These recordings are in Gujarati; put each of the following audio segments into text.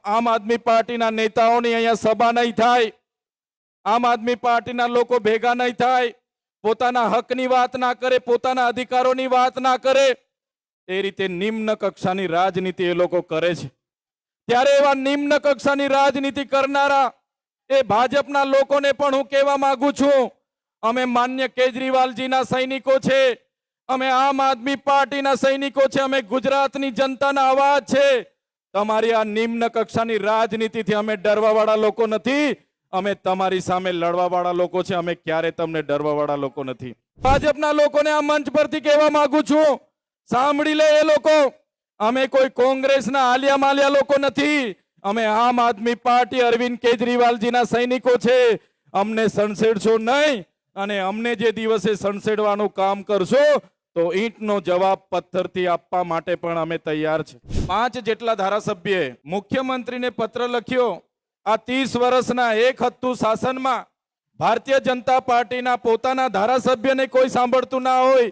આમ આદમી પાર્ટીના નેતાઓની અહીંયા સભા નહીં થાય, આમ આદમી પાર્ટીના લોકો ભેગા નહીં થાય, પોતાના હકની વાત ના કરે, પોતાના અધિકારોની વાત ના કરે, એ રીતે નિમ્ન કક્ષાની રાજનીતિ એ લોકો કરે છે। ત્યારે એવા નિમ્ન કક્ષાની રાજનીતિ કરનારા એ ભાજપના લોકોને પણ હું કહેવા માંગુ છું, અમે માન્ય કેજરીવાલજીના સૈનિકો છે, અમે આમ આદમી પાર્ટીના સૈનિકો છે, અમે ગુજરાતની જનતાના અવાજ છે। તમારી આ નિમ્ન કક્ષાની રાજનીતિથી અમે ડરવાવાળા લોકો નથી, અમે તમારી સામે લડવાવાળા લોકો છે, અમે ક્યારે તમને ડરવાવાળા લોકો નથી। ભાજપના લોકોને આ મંચ પરથી કહેવા માંગુ છું, સાંભળી લે એ લોકો, અમે કોઈ કોંગ્રેસના આલિયા માલિયા લોકો નથી, અમે આમ આદમી પાર્ટી અરવિંદ કેજરીવાલજીના સૈનિકો છે। અમને સણસેડશો નહીં, અને અમને જે દિવસે સણસેડવાનું કામ કરશો તો ઈંટનો જવાબ પથ્થરથી આપવા માટે પણ અમે તૈયાર છે। 5 જેટલા ધારાસભ્યએ મુખ્યમંત્રીને પત્ર લખ્યો। આ 30 વર્ષના એક હત્તુ શાસનમાં ભારતીય જનતા પાર્ટીના પોતાના ધારાસભ્યને કોઈ સાંભળતું ના હોય,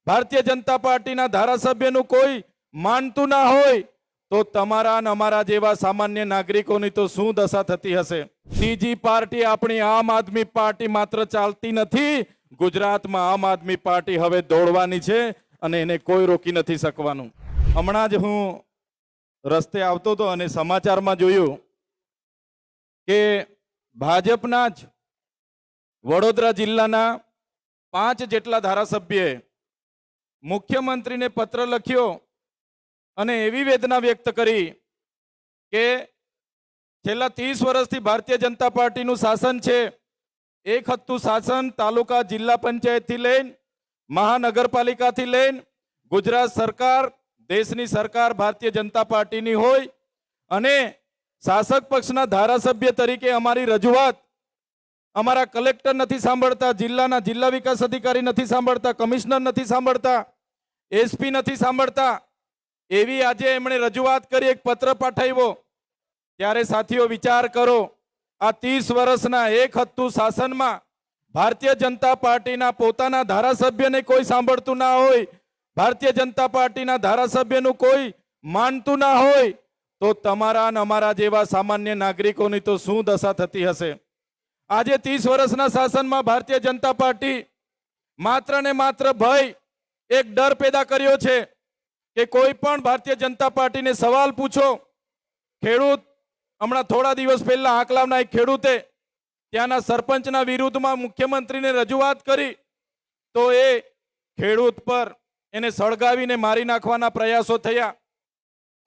ભારતીય જનતા પાર્ટીના ધારાસભ્યનું કોઈ માનતું ના હોય, તો તમારા અને અમારા જેવા સામાન્ય નાગરિકોની તો શું દશા થતી હશે। ત્રીજી પાર્ટી આપણી આમ આદમી પાર્ટી માત્ર ચાલતી નથી, ગુજરાતમાં આમ આદમી પાર્ટી હવે દોડવાની છે અને એને કોઈ રોકી નથી શકવાનું। હમણાં જ હું રસ્તે આવતો હતો અને સમાચારમાં જોયું કે ભાજપના જ વડોદરા જિલ્લાના 5 જેટલા ધારાસભ્યએ મુખ્યમંત્રીને પત્ર લખ્યો અને એવી વેદના વ્યક્ત કરી કે છેલ્લા 30 વર્ષથી ભારતીય જનતા પાર્ટીનું શાસન છે, એક હત્તુ શાસન તાલુકા જિલ્લા પંચાયતથી લઈને મહાનગરપાલિકાથી લઈને ગુજરાત સરકાર, દેશની સરકાર ભારતીય જનતા પાર્ટીની હોય, અને શાસક પક્ષના ધારાસભ્ય તરીકે અમારી રજૂઆત અમારા કલેક્ટર નથી સાંભળતા, જિલ્લાના જિલ્લા વિકાસ અધિકારી નથી સાંભળતા, કમિશનર નથી સાંભળતા, એસપી નથી સાંભળતા, એવી આજે એમણે રજૂઆત કરી, એક પત્ર પાઠવ્યો। ત્યારે સાથીઓ વિચાર કરો, આ 30 વર્ષના એક હત્તુ શાસનમાં ભારતીય જનતા પાર્ટીના પોતાના ધારાસભ્યને કોઈ સાંભળતું ના હોય, ભારતીય જનતા પાર્ટીના ધારાસભ્યનું કોઈ માનતું ના હોય, તો તમારા અને અમારા જેવા સામાન્ય નાગરિકોની તો શું દશા થતી હશે। આજે 30 વર્ષના શાસનમાં ભારતીય જનતા પાર્ટી માત્ર ને માત્ર ભય, એક ડર પેદા કર્યો છે કે કોઈ પણ ભારતીય જનતા પાર્ટીને સવાલ પૂછો, ખેડૂત હમણાં થોડા દિવસ પહેલા આંકલાવના એક ખેડૂતે ત્યાંના સરપંચના વિરુદ્ધમાં મુખ્યમંત્રીને રજૂઆત કરી, તો એ ખેડૂત પર એને સળગાવીને મારી નાખવાના પ્રયાસો થયા।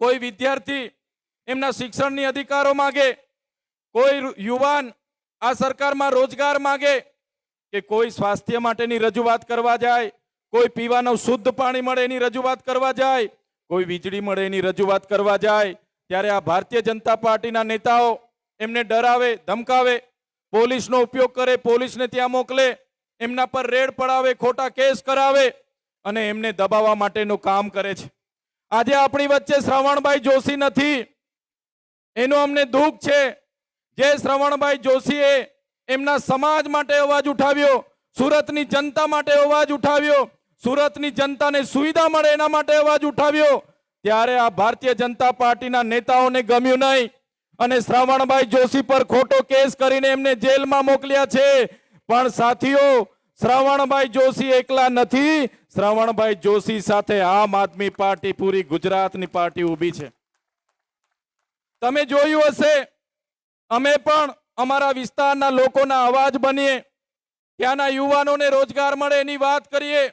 કોઈ વિદ્યાર્થી એમના શિક્ષણની અધિકારો માગે, કોઈ યુવાન આ સરકારમાં રોજગાર માગે, કે કોઈ સ્વાસ્થ્ય માટેની રજૂઆત કરવા જાય, કોઈ પીવાનું શુદ્ધ પાણી મળે એની રજૂઆત કરવા જાય, કોઈ વીજળી મળે એની રજૂઆત કરવા જાય, ત્યારે આ ભારતીય જનતા પાર્ટીના નેતાઓ એમને ડરાવે, ધમકાવે, પોલીસનો ઉપયોગ કરે, પોલીસને ત્યાં મોકલે, એમના પર રેડ પડાવે, ખોટા કેસ કરાવે અને એમને દબાવવા માટેનું કામ કરે છે। આજે આપણી વચ્ચે શ્રવણભાઈ જોશી નથી, એનું અમને દુઃખ છે। જે શ્રવણભાઈ જોશીએ એમના સમાજ માટે અવાજ ઉઠાવ્યો, સુરતની જનતા માટે અવાજ ઉઠાવ્યો, સુરતની જનતાને સુવિધા મળે એના માટે અવાજ ઉઠાવ્યો, ત્યારે આ ભારતીય જનતા પાર્ટીના નેતાઓને ગમ્યું નહીં અને શ્રવણભાઈ જોશી પર ખોટો કેસ કરીને એમને જેલમાં મોકલ્યા છે। પણ સાથીઓ, શ્રવણભાઈ જોશી એકલા નથી, શ્રવણભાઈ જોશી સાથે આમ આદમી પાર્ટી, પૂરી ગુજરાતની પાર્ટી ઊભી છે। તમે જોયું હશે, અમે પણ અમારા વિસ્તારના લોકોના અવાજ બનીએ, ત્યાંના યુવાનોને રોજગાર મળે એની વાત કરીએ,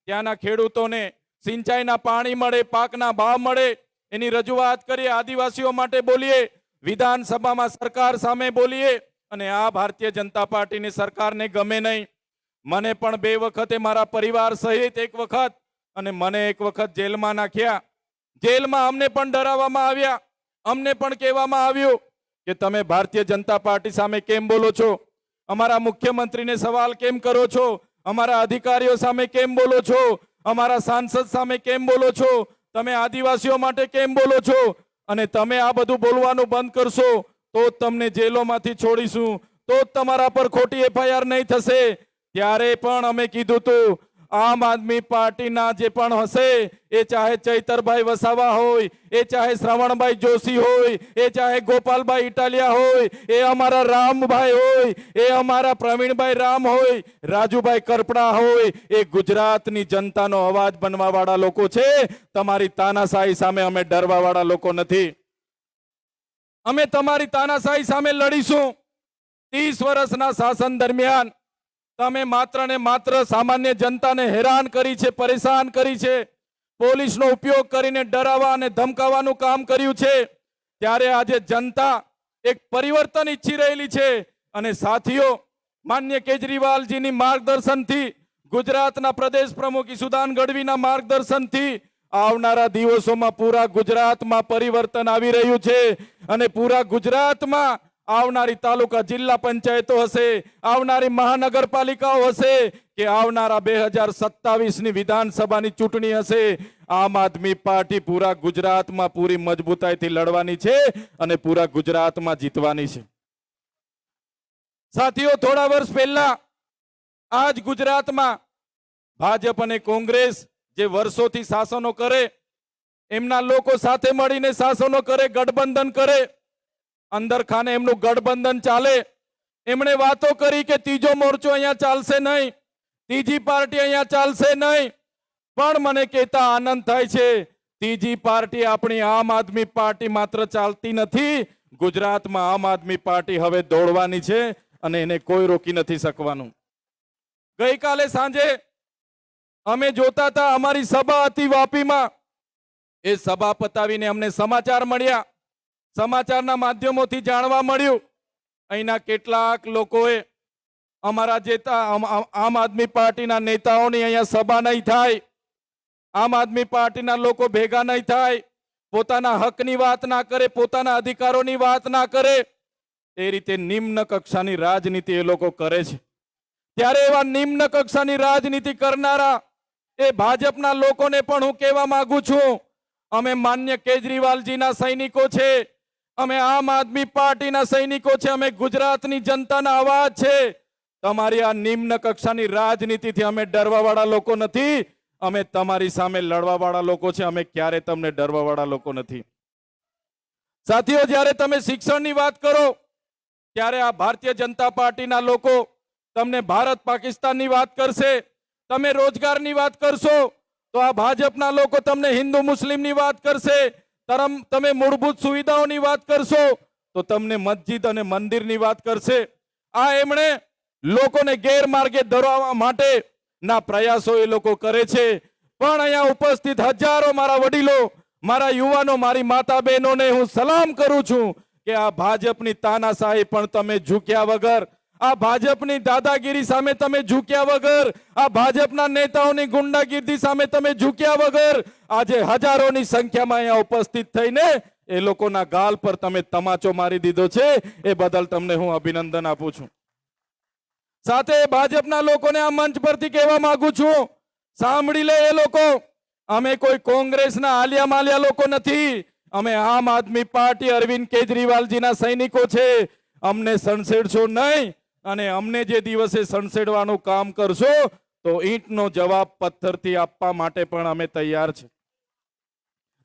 ત્યાંના ખેડૂતોને સિંચાઈના પાણી મળે, પાકના ભાવ મળે એની રજૂઆત કરીએ, આદિવાસીઓ માટે બોલીએ, વિધાનસભામાં સરકાર સામે બોલીએ, અને આ ભારતીય જનતા પાર્ટીની સરકારને ગમે નહીં। મને પણ 2 વખતે મારા પરિવાર સહિત એક વખત અને મને એક વખત જેલમાં નાખ્યા। જેલમાં અમને પણ ડરાવવામાં આવ્યા, અમને પણ કહેવામાં આવ્યું કે તમે ભારતીય જનતા પાર્ટી સામે કેમ બોલો છો, અમારા મુખ્યમંત્રીને સવાલ કેમ કરો છો, અમારા અધિકારીઓ સામે કેમ બોલો છો, અમારા સાંસદ સામે કેમ બોલો છો, તમે આદિવાસીઓ માટે કેમ બોલો છો, અને તમે આ બધું બોલવાનું બંધ કરશો તો તમને જેલોમાંથી છોડીશું, તો તમારા પર ખોટી FIR નહીં થશે। ત્યારે પણ અમે કીધું હતું, આમ આદમી પાર્ટીના જે પણ હશે, એ ચાહે ચૈતરભાઈ વસાવા હોય, એ ચાહે શ્રવણભાઈ જોશી હોય, એ ચાહે ગોપાલભાઈ ઇટાલિયા હોય, એ અમારા રામભાઈ હોય, એ અમારા પ્રવીણભાઈ રામ હોય, રાજુભાઈ કરપડા હોય, એ ગુજરાતની જનતાનો અવાજ બનવા વાળા લોકો છે. તમારી તાનાશાહી સામે અમે ડરવા વાળા લોકો નથી. અમે તમારી તાનાશાહી સામે લડીશું. 30 વર્ષના શાસન દરમિયાન તમે માત્ર ને માત્ર સામાન્ય જનતાને હેરાન કરી છે, પરેશાન કરી છે, પોલીસનો ઉપયોગ કરીને ડરાવવા અને ધમકાવવાનું કામ કર્યું છે. ત્યારે આજે જનતા એક પરિવર્તન ઈચ્છી રહેલી છે. અને સાથીઓ, માન્ય કેજરીવાલજીની માર્ગદર્શનથી, ગુજરાતના પ્રદેશ પ્રમુખ ઈસુદાન ગઢવીના માર્ગદર્શનથી આવનારા દિવસોમાં પૂરા ગુજરાતમાં પરિવર્તન આવી રહ્યું છે. અને પૂરા ગુજરાતમાં આવનારી તાલુકા જિલ્લા પંચાયતો હશે, આવનારી મહાનગરપાલિકાઓ હશે, કે આવનારા 2027ની વિધાનસભાની ચૂંટણી હશે, આમ આદમી પાર્ટી પૂરા ગુજરાતમાં પૂરી મજબૂતાઈથી લડવાની છે અને પૂરા ગુજરાતમાં જીતવાની છે. સાથીઓ, થોડા વર્ષ પહેલા આજ ગુજરાતમાં ભાજપ અને કોંગ્રેસ જે વર્ષોથી શાસનો કરે, એમના લોકો સાથે મળીને શાસનો કરે, ગઠબંધન કરે, અંદર ખાને એમનું ગઠબંધન ચાલે. એમણે વાતો કરી કે ત્રીજો મોરચો અહીંયા ચાલશે નહીં, ત્રીજી પાર્ટી અહીંયા ચાલશે નહીં. પણ મને કહેતા આનંદ થાય છે, ત્રીજી પાર્ટી આપણી આમ આદમી પાર્ટી માત્ર ચાલતી નથી, ગુજરાતમાં આમ આદમી પાર્ટી હવે દોડવાની છે અને એને કોઈ રોકી નથી શકવાનું. ગઈકાલે સાંજે અમે જોતા હતા, અમારી સભા હતી વાપીમાં. એ સભા પતાવીને અમને સમાચાર મળ્યા. સમાચારના માધ્યમોથી જાણવા મળ્યું, અહીંના કેટલાક લોકોએ અમારા આમ આદમી પાર્ટીના નેતાઓની અહીંયા સભા નહીં થાય, આમ આદમી પાર્ટીના લોકો ભેગા નહીં થાય, પોતાના હકની વાત ના કરે, પોતાના અધિકારોની વાત ના કરે, એ રીતે નિમ્ન કક્ષાની રાજનીતિ એ લોકો કરે છે. ત્યારે એવા નિમ્ન કક્ષાની રાજનીતિ કરનારા એ ભાજપના લોકોને પણ હું કહેવા માંગુ છું, અમે માન્ય કેજરીવાલજીના સૈનિકો છે, અમે આમ આદમી પાર્ટીના સૈનિકો છે, અમે ગુજરાતની જનતાના અવાજ છે. તમારી આ નિમ્ન કક્ષાની રાજનીતિથી અમે ડરવા વાળા લોકો નથી, અમે તમારી સામે લડવા વાળા લોકો છે. અમે ક્યારે તમને ડરવા વાળા લોકો નથી. સાથીઓ, જ્યારે તમે શિક્ષણની વાત કરો, ત્યારે આ ભારતીય જનતા પાર્ટીના લોકો તમને ભારત પાકિસ્તાનની વાત કરશે. તમે રોજગારની વાત કરશો તો આ ભાજપના લોકો તમને હિન્દુ મુસ્લિમની વાત કરશે. તમે મૂળભૂત સુવિધાઓની વાત કરશો તો તમને મસ્જિદ અને મંદિરની વાત કરશે. આ એમણે લોકોને ગેરમાર્ગે દોરવા માટે ના પ્રયાસો એ લોકો કરે છે. પણ અહીંયા ઉપસ્થિત હજારો મારા વડીલો, મારા યુવાનો, મારી માતા બહેનોને હું સલામ કરું છું કે આ ભાજપની તાનાશાહી પણ તમે ઝૂક્યા વગર, આ ભાજપની દાદાગીરી સામે તમે ઝૂક્યા વગર, આ ભાજપના નેતાઓની ગુંડાગીરી સામે તમે ઝૂક્યા વગર આજે હજારોની સંખ્યામાં અહીંયા ઉપસ્થિત થઈને એ લોકોના ગાલ પર તમે તમાચો મારી દીધો છે. એ બદલ તમને હું અભિનંદન આપું છું. સાથે ભાજપના લોકોને આ મંચ પરથી કહેવા માંગુ છું, સાંભળી લે એ લોકો, અમે કોઈ કોંગ્રેસના આલિયા માલિયા લોકો નથી. અમે આમ આદમી પાર્ટી અરવિંદ કેજરીવાલજીના સૈનિકો છે. અમને સણસેડશો નહીં, અને અમને જે દિવસે સણસેડવાનું કામ કરશો તો ઈંટનો જવાબ પથ્થરથી આપવા માટે પણ અમે તૈયાર છે.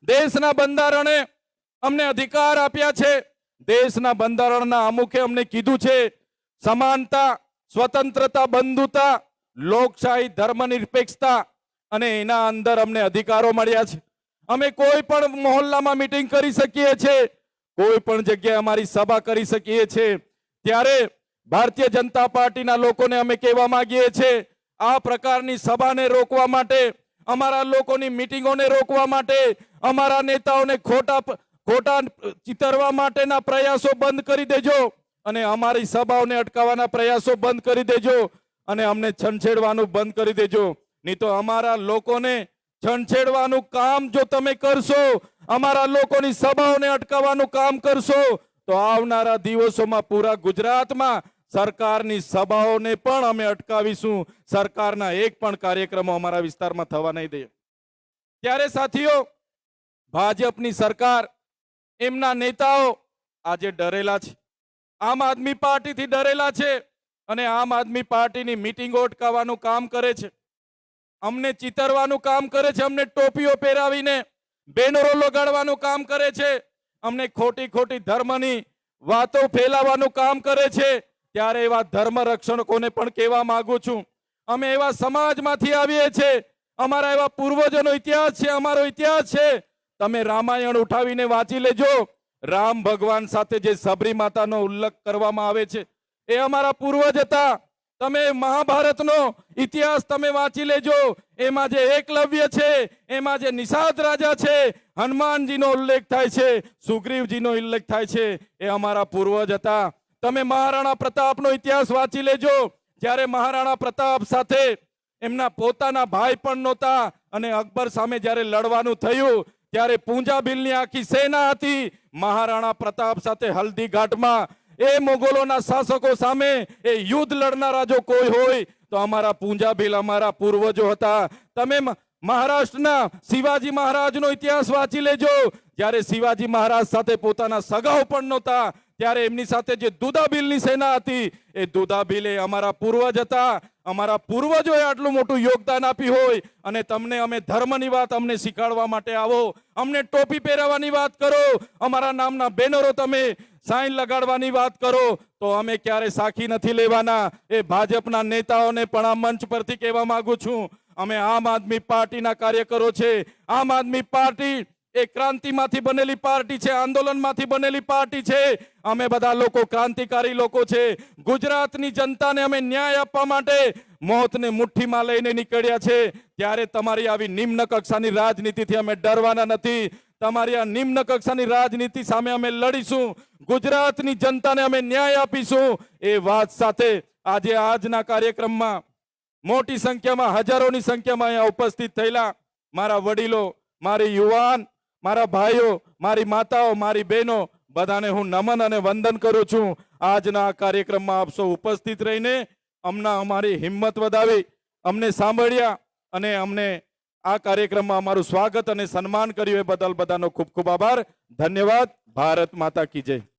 દેશના બંધારણે અમને અધિકાર આપ્યા છે. દેશના બંધારણના અમુકે અમને કીધું છે, સમાનતા, સ્વતંત્રતા, બંધુતા, લોકશાહી, ધર્મનિરપેક્ષતા, અને એના અંદર અમને અધિકારો મળ્યા છે. અમે કોઈ પણ મહોલ્લામાં મીટિંગ કરી શકીએ છીએ, કોઈ પણ જગ્યાએ અમારી સભા કરી શકીએ છીએ. ત્યારે ભારતીય જનતા પાર્ટીના લોકોને અમે કહેવા માંગીએ છીએ, આ પ્રકારની સભાને રોકવા માટે, અમારા લોકોની મીટિંગોને રોકવા માટે, અમારા નેતાઓને ખોટા ચિતરવા માટેના પ્રયાસો બંધ કરી દેજો, અને અમારી સભાઓને અટકાવવાના પ્રયાસો બંધ કરી દેજો, અને અમને છંછેડવાનું બંધ કરી દેજો. નહીં તો અમારા લોકોને છંછેડવાનું કામ જો તમે કરશો, અમારા લોકોની સભાઓને અટકાવવાનું કામ કરશો, તો આવનારા દિવસોમાં પૂરા ગુજરાતમાં સરકારની સભાઓને પણ અમે અટકાવીશું. સરકારના એક પણ કાર્યક્રમો અમારા વિસ્તારમાં થવા નહીં દઈએ. ત્યારે સાથીઓ, ભાજપની સરકાર, એમના નેતાઓ આજે ડરેલા છે, આમ આદમી પાર્ટીથી ડરેલા છે, અને આમ આદમી પાર્ટીની મીટિંગો અટકાવવાનું કામ કરે છે. અમને ચિતરવાનું કામ કરે છે, અમને ટોપીઓ પહેરાવીને બેનરો લગાડવાનું કામ કરે છે, અમને ખોટી ખોટી ધર્મની વાતો ફેલાવવાનું કામ કરે છે, ત્યારે એવા ધર્મ રક્ષકોને પણ કહેવા માંગુ છું, અમે એવા સમાજમાંથી આવીએ છીએ, અમારા એવા પૂર્વજોનો ઇતિહાસ છે, અમારો ઇતિહાસ છે. તમે રામાયણ ઉઠાવીને વાંચી લેજો. રામ ભગવાન સાથે જે સબરી માતાનો ઉલ્લેખ કરવામાં આવે છે એ અમારા પૂર્વજ હતા. તમે મહાભારતનો ઇતિહાસ તમે વાંચી લેજો, એમાં જે એકલવ્ય છે, એમાં જે નિષાદ રાજા છે, હનુમાનજીનો ઉલ્લેખ થાય છે, સુગ્રીવજીનો ઉલ્લેખ થાય છે, એ અમારા પૂર્વજ હતા. તમે મહારાણા પ્રતાપનો ઇતિહાસ વાંચી લેજો. જ્યારે મહારાણા પ્રતાપ સાથે એમના પોતાના ભાઈ પણ નહોતા અને અકબર સામે જ્યારે લડવાનું થયું ત્યારે પૂંજાબિલની આખી સેના હતી. મહારાણા પ્રતાપ સાથે હલ્દી ઘાટમાં એ મોગલોના શાસકો સામે એ યુદ્ધ લડનારા જો કોઈ હોય તો અમારા પૂંજાબિલ અમારા પૂર્વજો હતા. તમે મહારાષ્ટ્રના શિવાજી મહારાજનો ઇતિહાસ વાંચી લેજો. જ્યારે શિવાજી મહારાજ સાથે પોતાના સગાઓ પણ નહોતા ત્યારે એમની સાથે જે દુદાબિલની સેના હતી એ દુદાબિલે અમારા પૂર્વજ હતા. અમારા પૂર્વજોએ આટલું મોટું યોગદાન આપ્યું હોય અને તમને અમે ધર્મની વાત અમને શીખવાડવા માટે આવો, અમને ટોપી પહેરાવવાની વાત કરો, અમારા નામના બેનરો તમે સાઈન લગાડવાની વાત કરો તો અમે ક્યારે સાખી નથી લેવાના. એ ભાજપના નેતાઓને પણ આ મંચ પરથી કહેવા માંગુ છું, અમે આમ આદમી પાર્ટીના કાર્યકરો છે. આમ આદમી પાર્ટી એ ક્રાંતિમાંથી બનેલી પાર્ટી છે, આંદોલનમાંથી બનેલી પાર્ટી છે. અમે બધા લોકો ક્રાંતિકારી લોકો છે. ગુજરાતની જનતાને અમે ન્યાય આપવા માટે મોતને મુઠ્ઠીમાં લઈને નીકળ્યા છે. ત્યારે તમારી આવી નિમ્ન કક્ષાની રાજનીતિથી અમે ડરવાના નથી. તમારી આ નિમ્ન કક્ષાની રાજનીતિ સામે અમે લડીશું. ગુજરાતની જનતાને અમે ન્યાય આપીશું. એ વાત સાથે આજે આજના કાર્યક્રમમાં મોટી સંખ્યામાં, હજારોની સંખ્યામાં અહીંયા ઉપસ્થિત થયેલા મારા વડીલો, મારી યુવાન, મારા ભાઈઓ, મારી માતાઓ, મારી બહેનો, બધાને હું નમન અને વંદન કરું છું. આજના આ કાર્યક્રમમાં આપ સૌ ઉપસ્થિત રહીને અમારી હિંમત વધાવી, અમને સાંભળ્યા અને અમને આ કાર્યક્રમમાં અમારું સ્વાગત અને સન્માન કર્યું એ બદલ બધાનો ખૂબ ખૂબ આભાર. ધન્યવાદ. ભારત માતા કી જય.